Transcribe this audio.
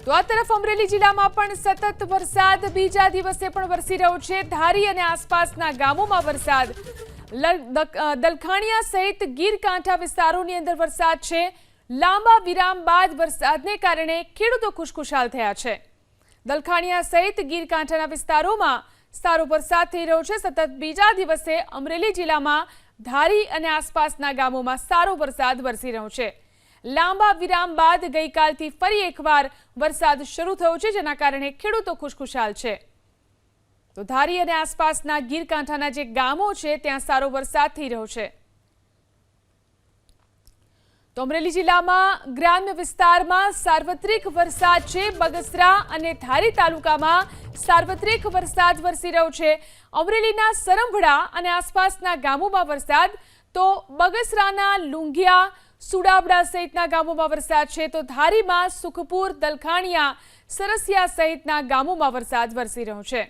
તો આ તરફ અમરેલી જિલ્લામાં પણ સતત વરસાદ બીજા દિવસે પણ વરસી રહ્યો છે। ધારી અને આસપાસના ગામોમાં વરસાદ, દલખાણીયા સહિત ગીર કાંઠા વિસ્તારોની અંદર વરસાદ છે। લાંબા વિરામ બાદ વરસાદને કારણે ખેડૂતો ખુશખુશાલ થયા છે। દલખાણીયા સહિત ગીર કાંઠાના વિસ્તારોમાં સારો વરસાદ થઈ રહ્યો છે। સતત બીજા દિવસે અમરેલી જિલ્લામાં ધારી અને આસપાસના ગામોમાં સારો વરસાદ વરસી રહ્યો છે। લાંબા વિરામ બાદ ગઈકાલથી ફરી એકવાર વરસાદ શરૂ થયો છે, જેના કારણે ખેડૂતો ખુશખુશાલ છે। તો ધારી અને આસપાસના ગીર કાંઠાના જે ગામો છે ત્યાં સારો વરસાદ થઈ રહ્યો છે। તો અમરેલી જિલ્લામાં ગ્રામ્ય વિસ્તારમાં સાર્વત્રિક વરસાદ છે। બગસરા અને ધારી તાલુકામાં સાર્વત્રિક વરસાદ વરસી રહ્યો છે। અમરેલીના સરંભડા અને આસપાસના ગામોમાં વરસાદ, તો બગસરાના લુંઘિયા, સુડાબડા સહિતના ગામોમાં વરસાદ છે। તો ધારીમાં સુખપુર, દલખાણીયા, સરસિયા સહિતના ગામોમાં વરસાદ વરસી રહ્યો છે।